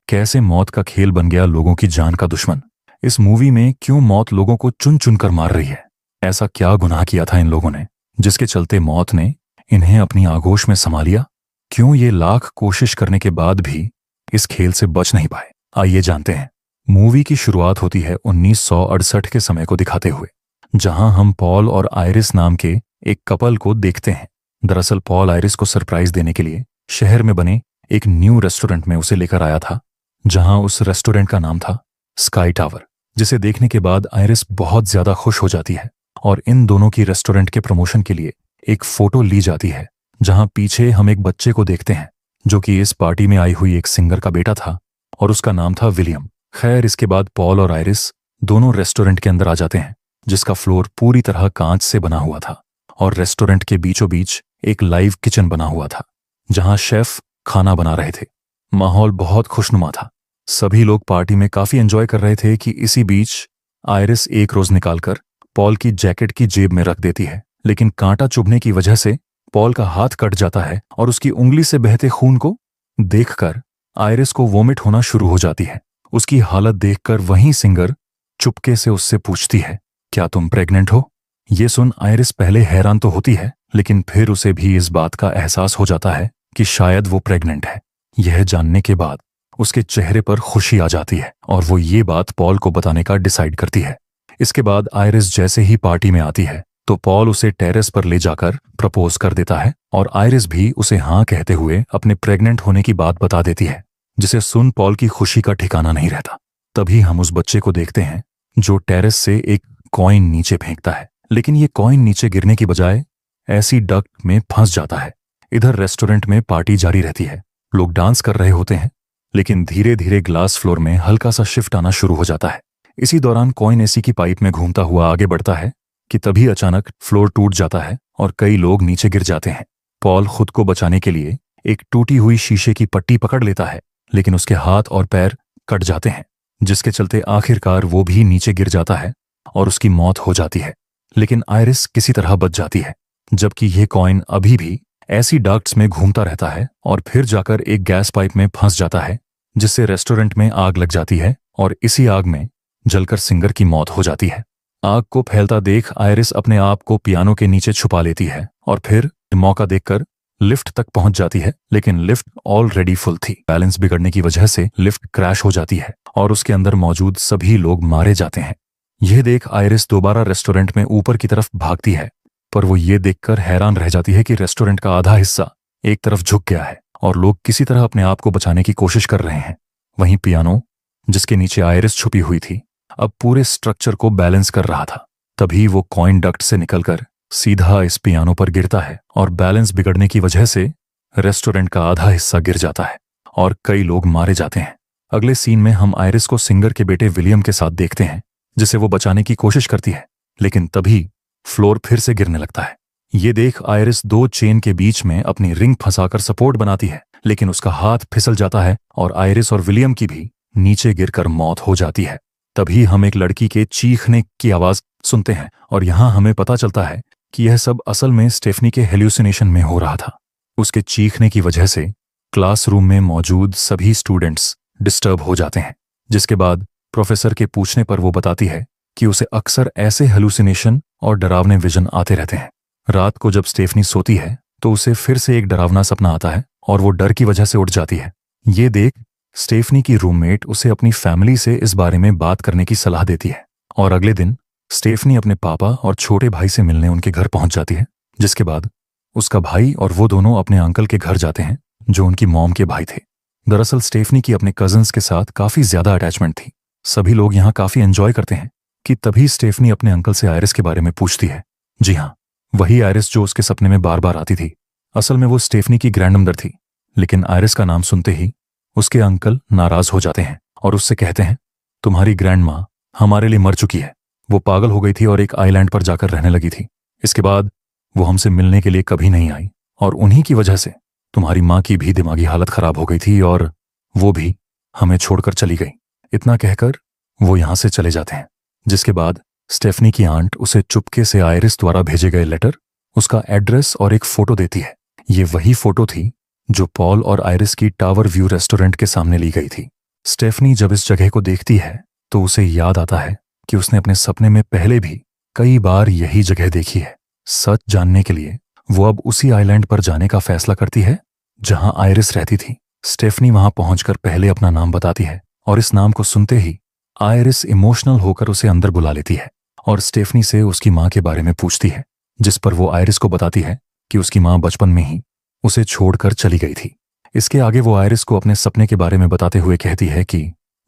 कैसे मौत का खेल बन गया लोगों की जान का दुश्मन। इस मूवी में क्यों मौत लोगों को चुन चुन कर मार रही है? ऐसा क्या गुनाह किया था इन लोगों ने जिसके चलते मौत ने इन्हें अपनी आगोश में समा लिया? क्यों ये लाख कोशिश करने के बाद भी इस खेल से बच नहीं पाए? आइए जानते हैं। मूवी की शुरुआत होती है 1968 के समय को दिखाते हुए, जहां हम पॉल और आयरिस नाम के एक कपल को देखते हैं। दरअसल पॉल आयरिस को सरप्राइज देने के लिए शहर में बने एक न्यू रेस्टोरेंट में उसे लेकर आया था, जहां उस रेस्टोरेंट का नाम था स्काई टावर, जिसे देखने के बाद आयरिस बहुत ज्यादा खुश हो जाती है और इन दोनों की रेस्टोरेंट के प्रमोशन के लिए एक फोटो ली जाती है, जहां पीछे हम एक बच्चे को देखते हैं जो कि इस पार्टी में आई हुई एक सिंगर का बेटा था और उसका नाम था विलियम। खैर, इसके बाद पॉल और आयरिस दोनों रेस्टोरेंट के अंदर आ जाते हैं, जिसका फ्लोर पूरी तरह कांच से बना हुआ था और रेस्टोरेंट के बीचों बीच एक लाइव किचन बना हुआ था, जहां शेफ खाना बना रहे थे। माहौल बहुत खुशनुमा था। सभी लोग पार्टी में काफी एंजॉय कर रहे थे कि इसी बीच आयरिस एक रोज निकालकर पॉल की जैकेट की जेब में रख देती है, लेकिन कांटा चुभने की वजह से पॉल का हाथ कट जाता है और उसकी उंगली से बहते खून को देखकर आयरिस को वोमिट होना शुरू हो जाती है। उसकी हालत देखकर वहीं सिंगर चुपके से उससे पूछती है, क्या तुम प्रेग्नेंट हो? ये सुन आयरिस पहले हैरान तो होती है, लेकिन फिर उसे भी इस बात का एहसास हो जाता है कि शायद वो प्रेग्नेंट है। यह जानने के बाद उसके चेहरे पर खुशी आ जाती है और वो ये बात पॉल को बताने का डिसाइड करती है। इसके बाद आयरिस जैसे ही पार्टी में आती है तो पॉल उसे टेरेस पर ले जाकर प्रपोज कर देता है और आयरिस भी उसे हाँ कहते हुए अपने प्रेग्नेंट होने की बात बता देती है, जिसे सुन पॉल की खुशी का ठिकाना नहीं रहता। तभी हम उस बच्चे को देखते हैं जो टेरेस से एक कॉइन नीचे फेंकता है, लेकिन ये कॉइन नीचे गिरने की बजाय ऐसी डक्ट में फंस जाता है। इधर रेस्टोरेंट में पार्टी जारी रहती है, लोग डांस कर रहे होते हैं, लेकिन धीरे धीरे ग्लास फ्लोर में हल्का सा शिफ्ट आना शुरू हो जाता है। इसी दौरान कॉइन एसी की पाइप में घूमता हुआ आगे बढ़ता है कि तभी अचानक फ्लोर टूट जाता है और कई लोग नीचे गिर जाते हैं। पॉल खुद को बचाने के लिए एक टूटी हुई शीशे की पट्टी पकड़ लेता है, लेकिन उसके हाथ और पैर कट जाते हैं, जिसके चलते आखिरकार वो भी नीचे गिर जाता है और उसकी मौत हो जाती है। लेकिन आयरिस किसी तरह बच जाती है, जबकि यह कॉइन अभी भी ऐसी डक्ट्स में घूमता रहता है और फिर जाकर एक गैस पाइप में फंस जाता है, जिससे रेस्टोरेंट में आग लग जाती है और इसी आग में जलकर सिंगर की मौत हो जाती है। आग को फैलता देख आयरिस अपने आप को पियानो के नीचे छुपा लेती है और फिर मौका देखकर लिफ्ट तक पहुंच जाती है, लेकिन लिफ्ट ऑलरेडी फुल थी। बैलेंस बिगड़ने की वजह से लिफ्ट क्रैश हो जाती है और उसके अंदर मौजूद सभी लोग मारे जाते हैं। यह देख आयरिस दोबारा रेस्टोरेंट में ऊपर की तरफ भागती है, पर वो ये देखकर हैरान रह जाती है कि रेस्टोरेंट का आधा हिस्सा एक तरफ झुक गया है और लोग किसी तरह अपने आप को बचाने की कोशिश कर रहे हैं। वहीं पियानो, जिसके नीचे आयरिस छुपी हुई थी, अब पूरे स्ट्रक्चर को बैलेंस कर रहा था। तभी वो कॉइन डक्ट से निकलकर सीधा इस पियानो पर गिरता है और बैलेंस बिगड़ने की वजह से रेस्टोरेंट का आधा हिस्सा गिर जाता है और कई लोग मारे जाते हैं। अगले सीन में हम आयरिस को सिंगर के बेटे विलियम के साथ देखते हैं, जिसे वो बचाने की कोशिश करती है, लेकिन तभी फ्लोर फिर से गिरने लगता है। ये देख आयरिस दो चेन के बीच में अपनी रिंग फंसाकर सपोर्ट बनाती है, लेकिन उसका हाथ फिसल जाता है और आयरिस और विलियम की भी नीचे गिरकर मौत हो जाती है। तभी हम एक लड़की के चीखने की आवाज सुनते हैं और यहां हमें पता चलता है कि यह सब असल में स्टेफनी के हेल्यूसिनेशन में हो रहा था। उसके चीखने की वजह से क्लासरूम में मौजूद सभी स्टूडेंट्स डिस्टर्ब हो जाते हैं, जिसके बाद प्रोफेसर के पूछने पर वो बताती है कि उसे अक्सर ऐसे हेल्यूसिनेशन और डरावने विजन आते रहते हैं। रात को जब स्टेफनी सोती है तो उसे फिर से एक डरावना सपना आता है और वो डर की वजह से उठ जाती है। ये देख स्टेफनी की रूममेट उसे अपनी फैमिली से इस बारे में बात करने की सलाह देती है और अगले दिन स्टेफनी अपने पापा और छोटे भाई से मिलने उनके घर पहुंच जाती है, जिसके बाद उसका भाई और वो दोनों अपने अंकल के घर जाते हैं, जो उनकी मॉम के भाई थे। दरअसल स्टेफनी की अपने कजन्स के साथ काफी ज्यादा अटैचमेंट थी। सभी लोग यहाँ काफी एंजॉय करते हैं कि तभी स्टेफनी अपने अंकल से आयरिस के बारे में पूछती है। जी हाँ, वही आयरिस जो उसके सपने में बार बार आती थी। असल में वो स्टेफनी की ग्रैंडमदर थी, लेकिन आयरिस का नाम सुनते ही उसके अंकल नाराज हो जाते हैं और उससे कहते हैं, तुम्हारी ग्रैंड माँ हमारे लिए मर चुकी है। वो पागल हो गई थी और एक आइलैंड पर जाकर रहने लगी थी। इसके बाद वो हमसे मिलने के लिए कभी नहीं आई और उन्हीं की वजह से तुम्हारी माँ की भी दिमागी हालत खराब हो गई थी और वो भी हमें छोड़कर चली गई। इतना कहकर वो यहां से चले जाते हैं, जिसके बाद स्टेफनी की आंट उसे चुपके से आयरिस द्वारा भेजे गए लेटर, उसका एड्रेस और एक फोटो देती है। ये वही फोटो थी जो पॉल और आयरिस की टावर व्यू रेस्टोरेंट के सामने ली गई थी। स्टेफनी जब इस जगह को देखती है तो उसे याद आता है कि उसने अपने सपने में पहले भी कई बार यही जगह देखी है। सच जानने के लिए वो अब उसी आइलैंड पर जाने का फैसला करती है जहां आयरिस रहती थी। स्टेफनी वहां पहुंचकर पहले अपना नाम बताती है और इस नाम को सुनते ही आयरिस इमोशनल होकर उसे अंदर बुला लेती है और स्टेफनी से उसकी मां के बारे में पूछती है, जिस पर वो आयरिस को बताती है कि उसकी मां बचपन में ही उसे छोड़कर चली गई थी। इसके आगे वो आयरिस को अपने सपने के बारे में बताते हुए कहती है कि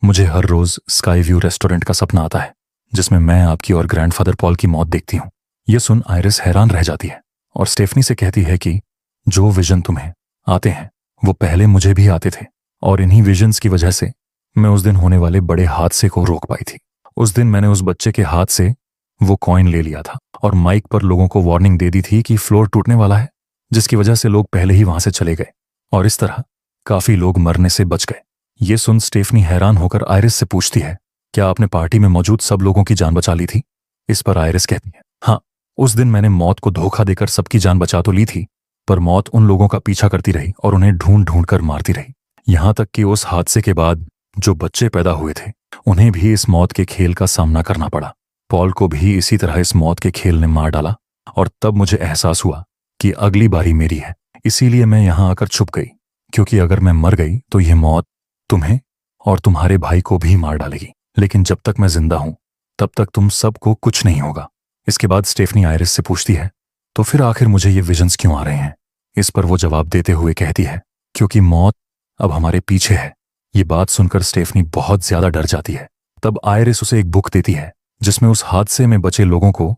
मुझे हर रोज स्काई व्यू रेस्टोरेंट का सपना आता है जिसमें मैं आपकी और ग्रैंडफादर पॉल की मौत देखती हूँ। ये सुन आयरिस हैरान रह जाती है और स्टेफनी से कहती है कि जो विजन तुम्हें आते हैं वो पहले मुझे भी आते थे और इन्हीं विजन्स की वजह से मैं उस दिन होने वाले बड़े हादसे को रोक पाई थी। उस दिन मैंने उस बच्चे के हाथ से वो कॉइन ले लिया था और माइक पर लोगों को वार्निंग दे दी थी कि फ्लोर टूटने वाला है, जिसकी वजह से लोग पहले ही वहां से चले गए और इस तरह काफी लोग मरने से बच गए। ये सुन स्टेफनी हैरान होकर आयरिस से पूछती है, क्या आपने पार्टी में मौजूद सब लोगों की जान बचा ली थी? इस पर आयरिस कहती है, हाँ, उस दिन मैंने मौत को धोखा देकर सबकी जान बचा तो ली थी, पर मौत उन लोगों का पीछा करती रही और उन्हें ढूंढ ढूंढ कर मारती रही। यहां तक कि उस हादसे के बाद जो बच्चे पैदा हुए थे उन्हें भी इस मौत के खेल का सामना करना पड़ा। पॉल को भी इसी तरह इस मौत के खेल ने मार डाला और तब मुझे एहसास हुआ कि अगली बारी मेरी है। इसीलिए मैं यहां आकर छुप गई, क्योंकि अगर मैं मर गई तो यह मौत तुम्हें और तुम्हारे भाई को भी मार डालेगी, लेकिन जब तक मैं जिंदा हूं तब तक तुम सबको कुछ नहीं होगा। इसके बाद स्टेफनी आयरिस से पूछती है, तो फिर आखिर मुझे ये विजन्स क्यों आ रहे हैं? इस पर वो जवाब देते हुए कहती है, क्योंकि मौत अब हमारे पीछे है। ये बात सुनकर स्टेफनी बहुत ज्यादा डर जाती है। तब आयरिस उसे एक बुक देती है जिसमें उस हादसे में बचे लोगों को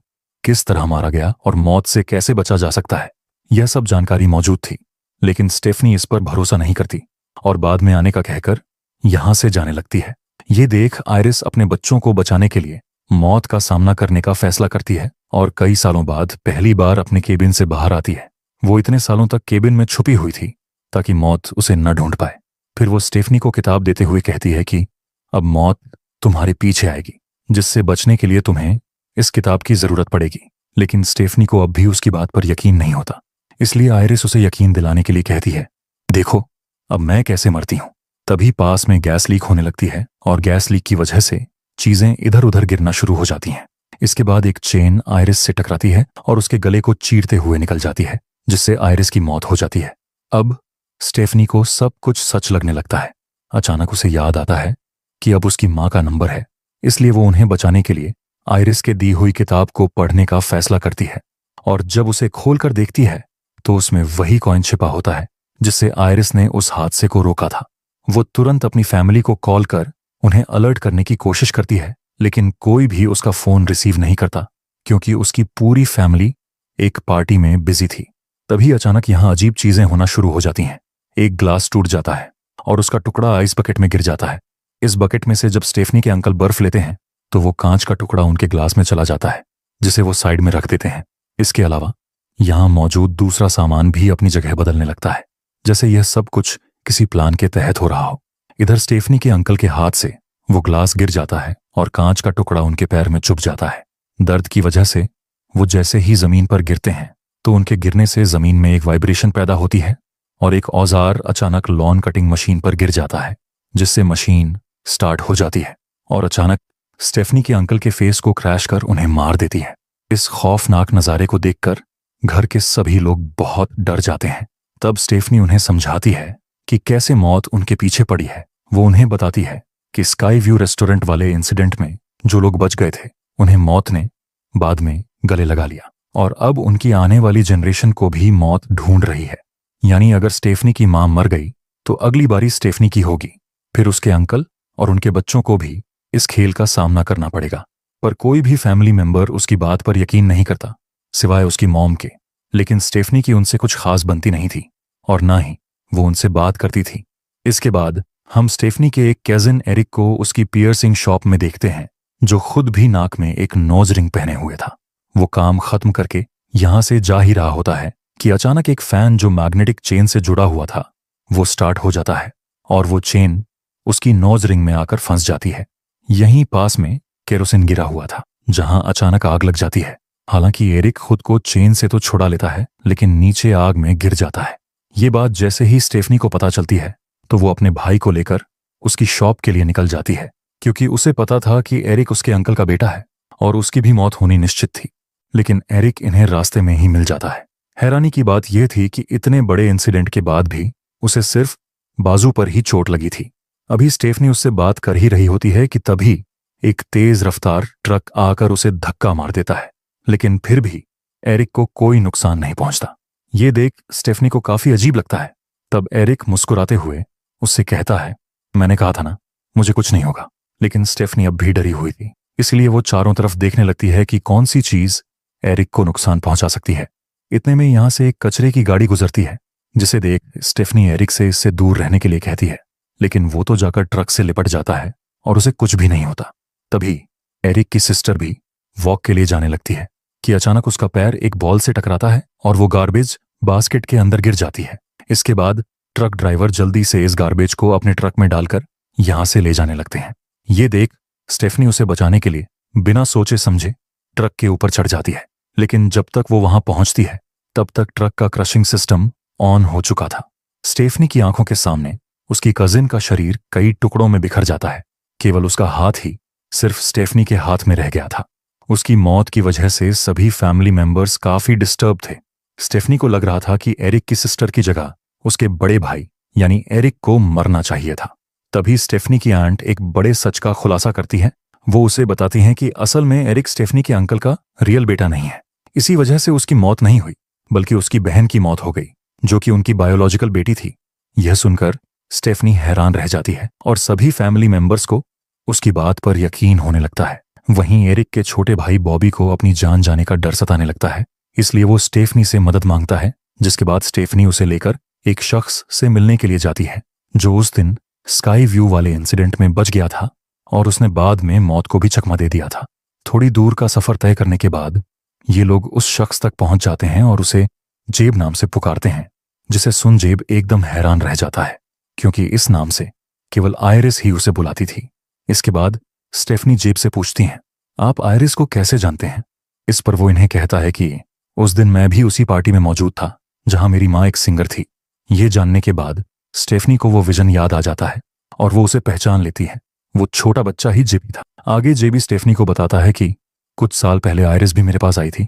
किस तरह मारा गया और मौत से कैसे बचा जा सकता है, यह सब जानकारी मौजूद थी। लेकिन स्टेफनी इस पर भरोसा नहीं करती और बाद में आने का कहकर यहां से जाने लगती है। ये देख आयरिस अपने बच्चों को बचाने के लिए मौत का सामना करने का फैसला करती है और कई सालों बाद पहली बार अपने केबिन से बाहर आती है। वो इतने सालों तक केबिन में छुपी हुई थी ताकि मौत उसे न ढूंढ पाए। फिर वो स्टेफनी को किताब देते हुए कहती है कि अब मौत तुम्हारे पीछे आएगी, जिससे बचने के लिए तुम्हें इस किताब की जरूरत पड़ेगी। लेकिन स्टेफनी को अब भी उसकी बात पर यकीन नहीं होता, इसलिए आयरिस उसे यकीन दिलाने के लिए कहती है, देखो अब मैं कैसे मरती हूं। तभी पास में गैस लीक होने लगती है और गैस लीक की वजह से चीजें इधर उधर गिरना शुरू हो जाती हैं। इसके बाद एक चेन आयरिस से टकराती है और उसके गले को चीरते हुए निकल जाती है, जिससे आयरिस की मौत हो जाती है। अब स्टेफनी को सब कुछ सच लगने लगता है। अचानक उसे याद आता है कि अब उसकी मां का नंबर है, इसलिए वो उन्हें बचाने के लिए आयरिस के दी हुई किताब को पढ़ने का फैसला करती है और जब उसे खोलकर देखती है तो उसमें वही कॉइन छिपा होता है जिससे आयरिस ने उस हादसे को रोका था। वो तुरंत अपनी फैमिली को कॉल कर उन्हें अलर्ट करने की कोशिश करती है, लेकिन कोई भी उसका फोन रिसीव नहीं करता क्योंकि उसकी पूरी फैमिली एक पार्टी में बिजी थी। तभी अचानक यहां अजीब चीजें होना शुरू हो जाती हैं। एक ग्लास टूट जाता है और उसका टुकड़ा आइस बकेट में गिर जाता है। इस बकेट में से जब स्टेफनी के अंकल बर्फ लेते हैं तो वो कांच का टुकड़ा उनके ग्लास में चला जाता है, जिसे वो साइड में रख देते हैं। इसके अलावा यहां मौजूद दूसरा सामान भी अपनी जगह बदलने लगता है, जैसे यह सब कुछ किसी प्लान के तहत हो रहा हो। इधर स्टेफनी के अंकल के हाथ से वो ग्लास गिर जाता है और कांच का टुकड़ा उनके पैर में चुभ जाता है। दर्द की वजह से वो जैसे ही जमीन पर गिरते हैं तो उनके गिरने से जमीन में एक वाइब्रेशन पैदा होती है और एक औजार अचानक लॉन कटिंग मशीन पर गिर जाता है, जिससे मशीन स्टार्ट हो जाती है और अचानक स्टेफनी के अंकल के फेस को क्रैश कर उन्हें मार देती है। इस खौफनाक नजारे को देखकर घर के सभी लोग बहुत डर जाते हैं। तब स्टेफनी उन्हें समझाती है कि कैसे मौत उनके पीछे पड़ी है। वो उन्हें बताती है कि स्काई व्यू रेस्टोरेंट वाले इंसिडेंट में जो लोग बच गए थे उन्हें मौत ने बाद में गले लगा लिया और अब उनकी आने वाली जनरेशन को भी मौत ढूंढ रही है। यानी अगर स्टेफनी की मां मर गई तो अगली बारी स्टेफनी की होगी, फिर उसके अंकल और उनके बच्चों को भी इस खेल का सामना करना पड़ेगा। पर कोई भी फैमिली मेंबर उसकी बात पर यकीन नहीं करता सिवाय उसकी मॉम के। लेकिन स्टेफनी की उनसे कुछ खास बनती नहीं थी और ना ही वो उनसे बात करती थी। इसके बाद हम स्टेफनी के एक कजिन एरिक को उसकी पियर्सिंग शॉप में देखते हैं, जो खुद भी नाक में एक नोज रिंग पहने हुए था। वो काम खत्म करके यहां से जा ही रहा होता है कि अचानक एक फैन जो मैग्नेटिक चेन से जुड़ा हुआ था वो स्टार्ट हो जाता है और वो चेन उसकी नोज रिंग में आकर फंस जाती है। यहीं पास में केरोसिन गिरा हुआ था जहां अचानक आग लग जाती है। हालांकि एरिक खुद को चेन से तो छुड़ा लेता है लेकिन नीचे आग में गिर जाता है। ये बात जैसे ही स्टेफनी को पता चलती है तो वो अपने भाई को लेकर उसकी शॉप के लिए निकल जाती है, क्योंकि उसे पता था कि एरिक उसके अंकल का बेटा है और उसकी भी मौत होनी निश्चित थी। लेकिन एरिक इन्हें रास्ते में ही मिल जाता है। हैरानी की बात यह थी कि इतने बड़े इंसिडेंट के बाद भी उसे सिर्फ बाजू पर ही चोट लगी थी। अभी स्टेफनी उससे बात कर ही रही होती है कि तभी एक तेज रफ्तार ट्रक आकर उसे धक्का मार देता है, लेकिन फिर भी एरिक को कोई नुकसान नहीं पहुंचता। ये देख स्टेफनी को काफी अजीब लगता है। तब एरिक मुस्कुराते हुए उससे कहता है, मैंने कहा था ना, मुझे कुछ नहीं होगा। लेकिन स्टेफनी अब भी डरी हुई थी, इसलिए वो चारों तरफ देखने लगती है कि कौन सी चीज एरिक को नुकसान पहुंचा सकती है। इतने में यहां से एक कचरे की गाड़ी गुजरती है, जिसे देख स्टेफनी एरिक से इससे दूर रहने के लिए कहती है, लेकिन वो तो जाकर ट्रक से लिपट जाता है और उसे कुछ भी नहीं होता। तभी एरिक की सिस्टर भी वॉक के लिए जाने लगती है कि अचानक उसका पैर एक बॉल से टकराता है और वो गार्बेज बास्केट के अंदर गिर जाती है। इसके बाद ट्रक ड्राइवर जल्दी से इस गार्बेज को अपने ट्रक में डालकर यहां से ले जाने लगते हैं। ये देख स्टेफनी उसे बचाने के लिए बिना सोचे समझे ट्रक के ऊपर चढ़ जाती है, लेकिन जब तक वो वहां पहुंचती है तब तक ट्रक का क्रशिंग सिस्टम ऑन हो चुका था। स्टेफनी की आंखों के सामने उसकी कजिन का शरीर कई टुकड़ों में बिखर जाता है। केवल उसका हाथ ही सिर्फ स्टेफनी के हाथ में रह गया था। उसकी मौत की वजह से सभी फैमिली मेंबर्स काफी डिस्टर्ब थे। स्टेफनी को लग रहा था कि एरिक की सिस्टर की जगह उसके बड़े भाई यानी एरिक को मरना चाहिए था। तभी स्टेफनी की आंट एक बड़े सच का खुलासा करती है। वो उसे बताती हैं कि असल में एरिक स्टेफनी के अंकल का रियल बेटा नहीं है। इसी वजह से उसकी मौत नहीं हुई, बल्कि उसकी बहन की मौत हो गई, जो कि उनकी बायोलॉजिकल बेटी थी। यह सुनकर स्टेफनी हैरान रह जाती है और सभी फैमिली मेंबर्स को उसकी बात पर यकीन होने लगता है। वहीं एरिक के छोटे भाई बॉबी को अपनी जान जाने का डर सताने लगता है, इसलिए वो स्टेफनी से मदद मांगता है। जिसके बाद स्टेफनी उसे लेकर एक शख्स से मिलने के लिए जाती है, जो उस दिन स्काई व्यू वाले इंसिडेंट में बच गया था और उसने बाद में मौत को भी चकमा दे दिया था। थोड़ी दूर का सफर तय करने के बाद ये लोग उस शख्स तक पहुंच जाते हैं और उसे जेब नाम से पुकारते हैं, जिसे सुन जेब एकदम हैरान रह जाता है, क्योंकि इस नाम से केवल आयरिस ही उसे बुलाती थी। इसके बाद स्टेफनी जेब से पूछती हैं, आप आयरिस को कैसे जानते हैं? इस पर वो इन्हें कहता है कि उस दिन मैं भी उसी पार्टी में मौजूद था जहां मेरी माँ एक सिंगर थी। ये जानने के बाद स्टेफनी को वो विजन याद आ जाता है और वो उसे पहचान लेती है। वो छोटा बच्चा ही जेबी था। आगे जेबी स्टेफनी को बताता है कि कुछ साल पहले आयरिस भी मेरे पास आई थी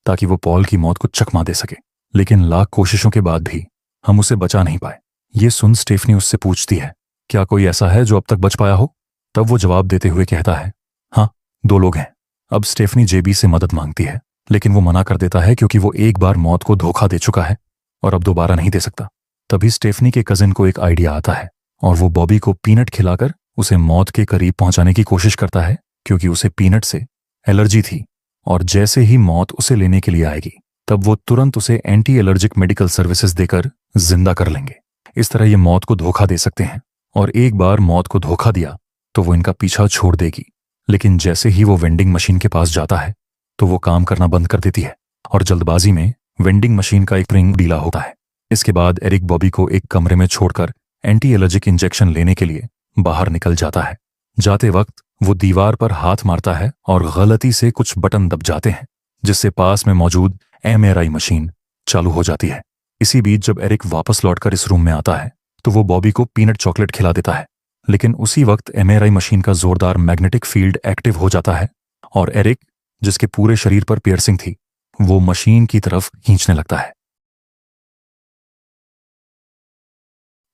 ताकि वो पॉल की मौत को चकमा दे सके, लेकिन लाख कोशिशों के बाद भी हम उसे बचा नहीं पाए। ये सुन स्टेफनी उससे पूछती है, क्या कोई ऐसा है जो अब तक बच पाया हो? तब वो जवाब देते हुए कहता है, हाँ, 2 लोग हैं। अब स्टेफनी जेबी से मदद मांगती है, लेकिन वो मना कर देता है क्योंकि वो एक बार मौत को धोखा दे चुका है और अब दोबारा नहीं दे सकता। तभी स्टेफनी के कजिन को एक आइडिया आता है और वो बॉबी को पीनट खिलाकर उसे मौत के करीब पहुंचाने की कोशिश करता है, क्योंकि उसे पीनट से एलर्जी थी और जैसे ही मौत उसे लेने के लिए आएगी तब वो तुरंत उसे एंटी एलर्जिक मेडिकल सर्विसेज देकर जिंदा कर लेंगे। इस तरह ये मौत को धोखा दे सकते हैं और एक बार मौत को धोखा दिया तो वो इनका पीछा छोड़ देगी। लेकिन जैसे ही वो वेंडिंग मशीन के पास जाता है तो वो काम करना बंद कर देती है और जल्दबाजी में वेंडिंग मशीन का एक स्प्रिंग ढीला होता है। इसके बाद एरिक बॉबी को एक कमरे में छोड़कर एंटी एलर्जिक इंजेक्शन लेने के लिए बाहर निकल जाता है। जाते वक्त वो दीवार पर हाथ मारता है और गलती से कुछ बटन दब जाते हैं, जिससे पास में मौजूद MRI मशीन चालू हो जाती है। इसी बीच जब एरिक वापस लौटकर इस रूम में आता है तो वो बॉबी को पीनट चॉकलेट खिला देता है, लेकिन उसी वक्त MRI मशीन का जोरदार मैग्नेटिक फील्ड एक्टिव हो जाता है और एरिक, जिसके पूरे शरीर पर पियर्सिंग थी, वो मशीन की तरफ खींचने लगता है।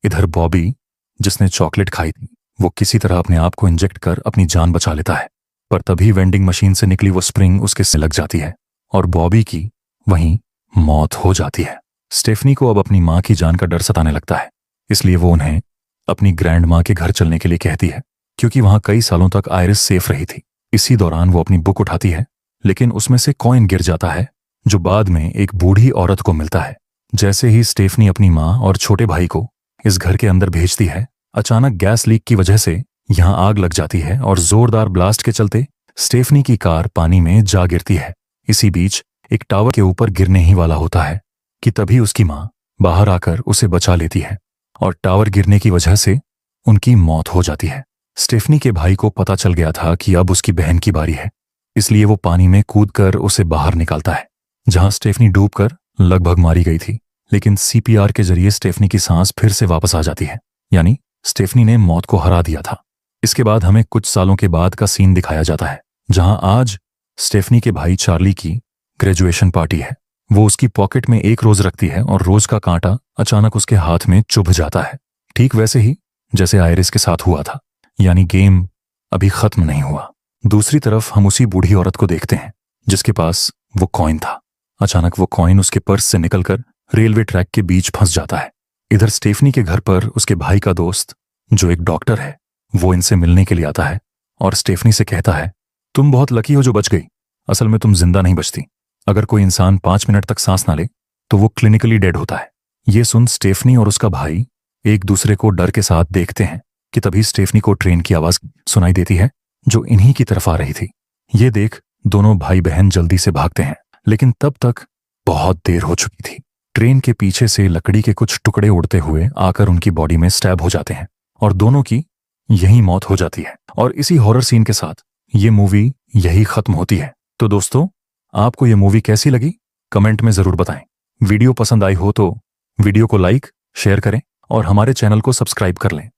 इधर बॉबी, जिसने चॉकलेट खाई थी, वो किसी तरह अपने आप को इंजेक्ट कर अपनी जान बचा लेता है, पर तभी वेंडिंग मशीन से निकली वो स्प्रिंग उसके सिर लग जाती है और बॉबी की वहीं मौत हो जाती है। स्टेफनी को अब अपनी मां की जान का डर सताने लगता है, इसलिए वो उन्हें अपनी ग्रैंड मां के घर चलने के लिए कहती है, क्योंकि वहां कई सालों तक आयरिस सेफ रही थी। इसी दौरान वो अपनी बुक उठाती है, लेकिन उसमें से कॉइन गिर जाता है, जो बाद में एक बूढ़ी औरत को मिलता है। जैसे ही स्टेफनी अपनी मां और छोटे भाई को इस घर के अंदर भेजती है, अचानक गैस लीक की वजह से यहां आग लग जाती है और जोरदार ब्लास्ट के चलते स्टेफनी की कार पानी में जा गिरती है। इसी बीच एक टावर के ऊपर गिरने ही वाला होता है कि तभी उसकी मां बाहर आकर उसे बचा लेती है और टावर गिरने की वजह से उनकी मौत हो जाती है। स्टेफनी के भाई को पता चल गया था कि अब उसकी बहन की बारी है, इसलिए वो पानी में कूदकर उसे बाहर निकालता है, जहां स्टेफनी डूबकर लगभग मारी गई थी। लेकिन CPR के जरिए स्टेफनी की सांस फिर से वापस आ जाती है, यानी स्टेफनी ने मौत को हरा दिया था। इसके बाद हमें कुछ सालों के बाद का सीन दिखाया जाता है, जहां आज स्टेफनी के भाई चार्ली की ग्रेजुएशन पार्टी है। वो उसकी पॉकेट में एक रोज रखती है और रोज का कांटा अचानक उसके हाथ में चुभ जाता है, ठीक वैसे ही जैसे आयरिस के साथ हुआ था। यानी गेम अभी खत्म नहीं हुआ। दूसरी तरफ हम उसी बूढ़ी औरत को देखते हैं जिसके पास वो कॉइन था। अचानक वो कॉइन उसके पर्स से निकलकर रेलवे ट्रैक के बीच फंस जाता है। इधर स्टेफनी के घर पर उसके भाई का दोस्त, जो एक डॉक्टर है, वो इनसे मिलने के लिए आता है और स्टेफनी से कहता है, तुम बहुत लकी हो जो बच गई। असल में तुम जिंदा नहीं बचती। अगर कोई इंसान 5 मिनट तक सांस ना ले तो वो क्लिनिकली डेड होता है। ये सुन स्टेफनी और उसका भाई एक दूसरे को डर के साथ देखते हैं कि तभी स्टेफनी को ट्रेन की आवाज सुनाई देती है जो इन्हीं की तरफ आ रही थी। ये देख दोनों भाई बहन जल्दी से भागते हैं, लेकिन तब तक बहुत देर हो चुकी थी। ट्रेन के पीछे से लकड़ी के कुछ टुकड़े उड़ते हुए आकर उनकी बॉडी में स्टैब हो जाते हैं और दोनों की यही मौत हो जाती है। और इसी हॉरर सीन के साथ ये मूवी यही खत्म होती है। तो दोस्तों, आपको ये मूवी कैसी लगी कमेंट में जरूर बताएं। वीडियो पसंद आई हो तो वीडियो को लाइक, शेयर करें और हमारे चैनल को सब्सक्राइब कर लें।